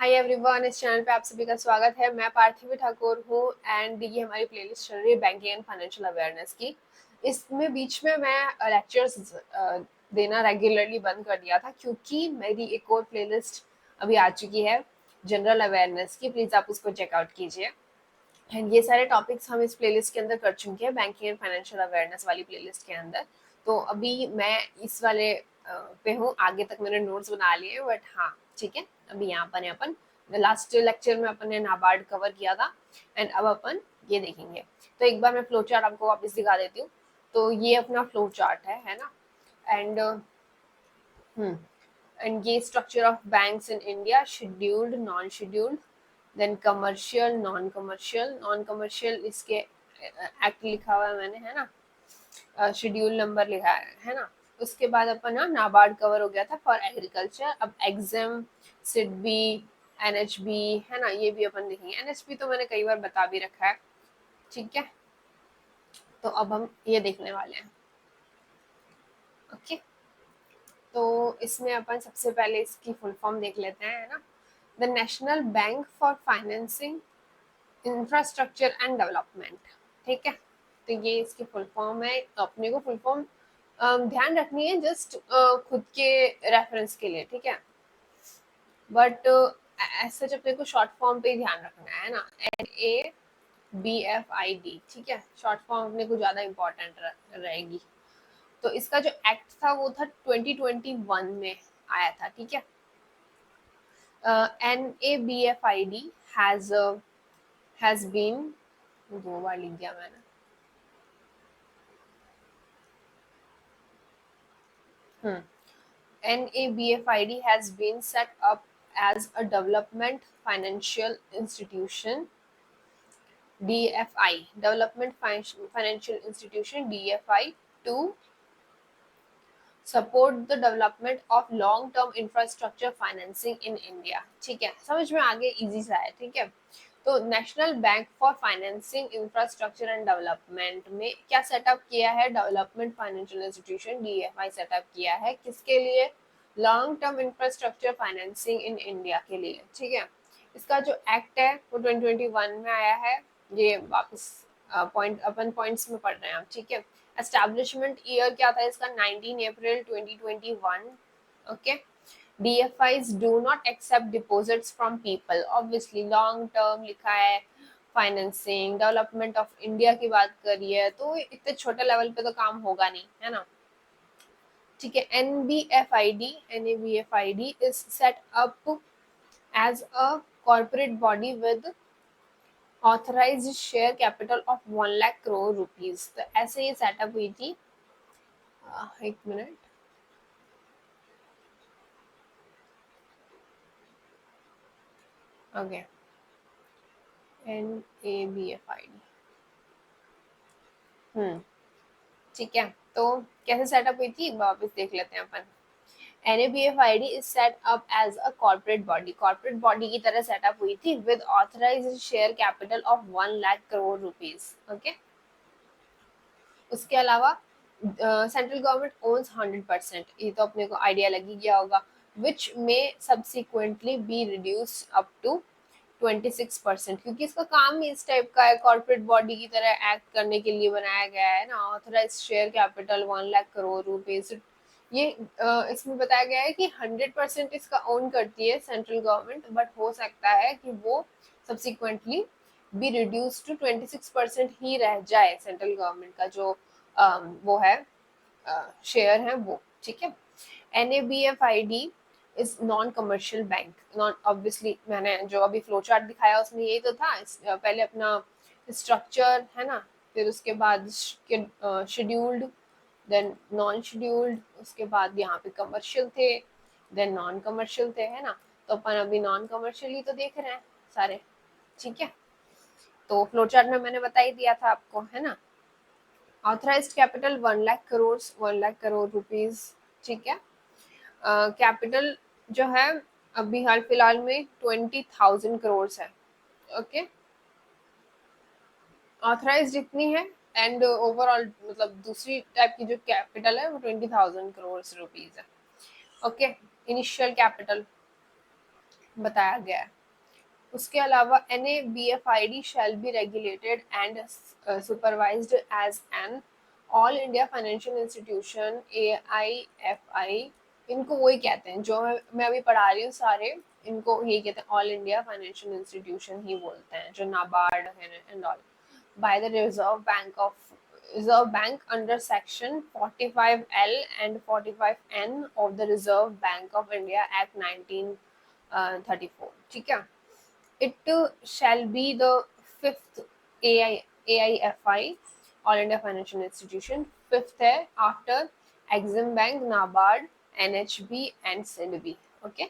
Hi everyone, इस channel पे आप सभी का स्वागत है। मैं पार्थिवी ठाकुर हूँ एंड ये हमारी प्लेलिस्ट चल रही है बैंकिंग एंड फाइनेंशियल अवेयरनेस की। इसमें बीच में मैं लेक्चर्स देना रेगुलरली बंद कर दिया था क्योंकि मेरी एक और प्लेलिस्ट अभी आ चुकी है जनरल अवेयरनेस की। प्लीज़ आप उसको चेकआउट कीजिए। एंड ये सारे टॉपिक्स हम इस प्लेलिस्ट के अंदर कर चुके हैं बैंकिंग एंड फाइनेंशियल अवेयरनेस वाली प्लेलिस्ट के अंदर। तो अभी मैं इस वाले पे हूँ, आगे तक मैंने नोट्स बना लिए हैं, बट हाँ ठीक है। अभी यहाँ पर अपन लास्ट लेक्चर में अपन ने नाबार्ड कवर किया था एंड अब अपन ये देखेंगे। तो एक बार मैं फ्लो चार्ट आपको वापस दिखा देती हूँ। तो ये अपना फ्लो चार्ट है ना। एंड एंड ये structure of banks in India, scheduled, non scheduled, then commercial, non commercial. Non commercial इसके एक्ट लिखा हुआ है मैंने, है ना, शेड्यूल नंबर लिखा है ना। उसके बाद अपन ना नाबार्ड कवर हो गया था फॉर एग्रीकल्चर। अब एग्जाम, सिडबी, एनएचबी, है ना, ये भी अपन देखेंगे। एनएचबी तो मैंने कई बार बता भी रखा है, ठीक है। तो अब हम ये देखने वाले हैं, ओके। तो इसमें अपन सबसे पहले इसकी फुल फॉर्म देख लेते हैं, है ना। The national bank for financing infrastructure and development, ठीक है। तो ये इसकी फुल फॉर्म है। तो अपने को फुल फॉर्म ध्यान रखनी है जस्ट खुद के रेफरेंस के लिए, ठीक है। बट ऐसा जब अपने को शॉर्ट फॉर्म पे ही ध्यान रखना है ना, NABFID, ठीक है। शॉर्ट फॉर्म अपने को ज्यादा इम्पोर्टेंट रहेगी। तो इसका जो एक्ट था वो था 2021 में आया था, ठीक है। NABFID हैज बीन, 2 बार लिख दिया मैंने। NABFID has been set up as a development financial institution, DFI, development financial institution, DFI, to support the development of long term infrastructure financing in India, ठीक है। समझ में आगे, इजी सा है, ठीक है। तो national bank for financing infrastructure and development में क्या सेटअप किया है? Development financial institution, DFI setup किया है। किसके लिए? Long term infrastructure financing in India के लिए, ठीक है। इसका जो एक्ट है वो 2021 में आया है। ये वापस पॉइंट अपन पॉइंट्स में पढ़ रहे हैं, ठीक है। एस्टैब्लिशमेंट ईयर क्या था इसका? 19 अप्रैल 2021, okay. DFIs do not accept deposits from people, obviously long term लिखा है। फाइनेंसिंग डेवलपमेंट ऑफ इंडिया की बात करी है तो इतने छोटे लेवल पे तो काम होगा नहीं, है ना, ठीक है। NABFID is set up as a corporate body with authorized share capital of 1 lakh crore rupees. तो ऐसे ये सेटअप हुई थी। एक मिनट, ओके। NABFID, ठीक है। तो कैसे सेटअप हुई थी वापस देख लेते हैं अपन। NABFID is set up as a corporate body, corporate body की तरह सेटअप हुई थी with authorised share capital of 1 lakh crore rupees, okay. उसके अलावा सेंट्रल गवर्नमेंट ओन्स 100%, ये तो अपने को आइडिया लगी गया होगा, विच में subsequently be reduce up to 26%, क्योंकि इसका काम ही इस टाइप का है, कॉर्पोरेट बॉडी की तरह एक्ट करने के लिए बनाया गया है ना। Authorise share capital 1 lakh crore rupees. ये इसमें बताया गया है कि 100% इसका ओन करती है सेंट्रल गवर्नमेंट, बट हो सकता है कि वो सब्सिक्वेंटली बी रिड्यूस टू 26% ही रह जाए सेंट्रल गवर्नमेंट का जो वो है शेयर है वो, ठीक है। NABFID is non commercial bank. Non, obviously मैंने जो अभी फ्लो चार्ट दिखाया उसमें यही तो था। पहले अपना स्ट्रक्चर है ना, फिर उसके बाद शेड्यूल्ड, देन नॉन शेड्यूल्ड, उसके बाद यहाँ पे कमर्शियल थे, देन नॉन कमर्शियल थे, है ना। तो अपन अभी नॉन कमर्शियल ही तो देख रहे हैं सारे, ठीक है। तो फ्लो चार्ट में मैंने बता ही दिया था आपको, है ना। Authorised capital 1 lakh crore, 1 lakh crore rupees, ठीक है। कैपिटल जो है अभी हाल फिलहाल में 20,000 करोड़ है, ओके। ऑथराइज जितनी है एंड ओवरऑल मतलब दूसरी टाइप की जो कैपिटल है वो 20,000 करोड़ रुपीज है, ओके। इनिशियल कैपिटल बताया गया है। उसके अलावा NABFID shall be regulated and supervised as an all India financial institution AIFI। इनको वही कहते हैं जो मैं अभी पढ़ा रही हूँ सारे, इनको यही कहते हैं, ऑल इंडिया फाइनेंशियल इंस्टीट्यूशन ही बोलते हैं, जो नाबार्ड है and all, by the Reserve Bank under section 45L and 45N of the Reserve Bank of India Act 1934। ठीक है, it shall be the fifth AIFI all India financial institution, fifth है after EXIM bank, NABARD, NHB and SIDBI. Okay,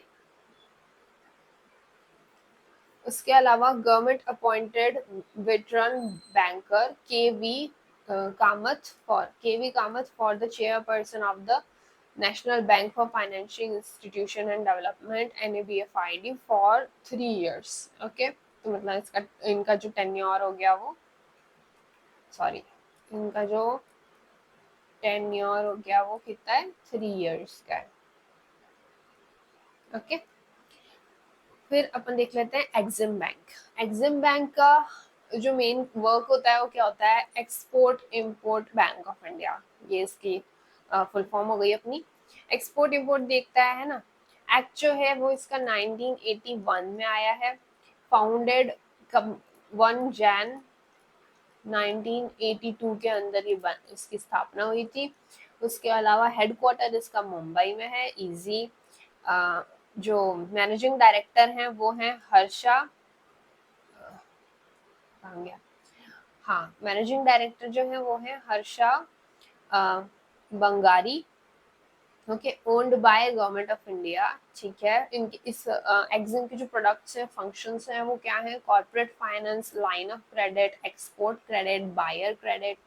उसके अलावा government appointed veteran banker KV Kamath for the chairperson of the national bank for financial institution and development NABFID for 3 years। Okay, तो मतलब इसका इनका जो tenure हो गया वो, सॉरी, इनका जो टेन्योर हो गया वो कितना है, 3 years का है। ओके, फिर अपन देख लेते हैं एग्जिम बैंक। एग्जिम बैंक का जो मेन वर्क होता है वो क्या होता है, export import bank of India, ये इसकी फुल फॉर्म हो गई अपनी। एक्सपोर्ट इम्पोर्ट देखता है ना। एक्ट जो है वो इसका 1981 में आया है। फाउंडेड कब, 1 Jan 1982 के अंदर ये इसकी स्थापना हुई थी। उसके अलावा हेडक्वार्टर इसका मुंबई में है, इजी। जो मैनेजिंग डायरेक्टर हैं वो हैं हर्षा, कहाँ गया, हाँ, मैनेजिंग डायरेक्टर जो है वो है Harsha Bangari. Okay, owned by government of India. ठीक है, इनके इस एग्जिम के जो प्रोडक्ट्स हैं, फंक्शंस हैं, वो क्या है, corporate finance, line of credit, export credit, buyer credit,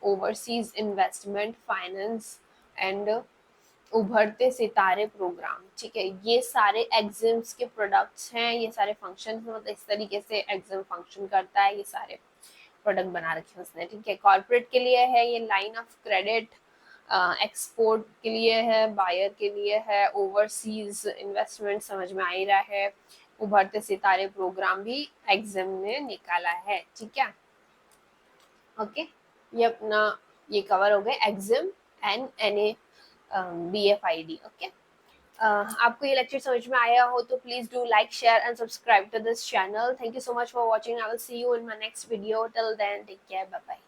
overseas investment finance and उभरते सितारे प्रोग्राम। ठीक है, ये सारे एग्जिम्स के प्रोडक्ट्स हैं, ये सारे फंक्शन, मतलब इस तरीके से एग्जिम फंक्शन करता है, ये सारे प्रोडक्ट बना रखे हैं उसने। ठीक है, कॉर्पोरेट के लिए है ये लाइन ऑफ क्रेडिट, एक्सपोर्ट के लिए है, बायर के लिए है, ओवरसीज इन्वेस्टमेंट समझ में आ ही रहा है, उभरते सितारे प्रोग्राम भी एग्जिम ने निकाला है। ठीक है, ओके, ये अपना ये कवर हो गए एग्जिम एंड NABFID। ओके, आपको ये लेक्चर समझ में आया हो तो please do like, share and subscribe to this channel. Thank you so much for watching. I will see you in my next video. Till then, take care, bye bye.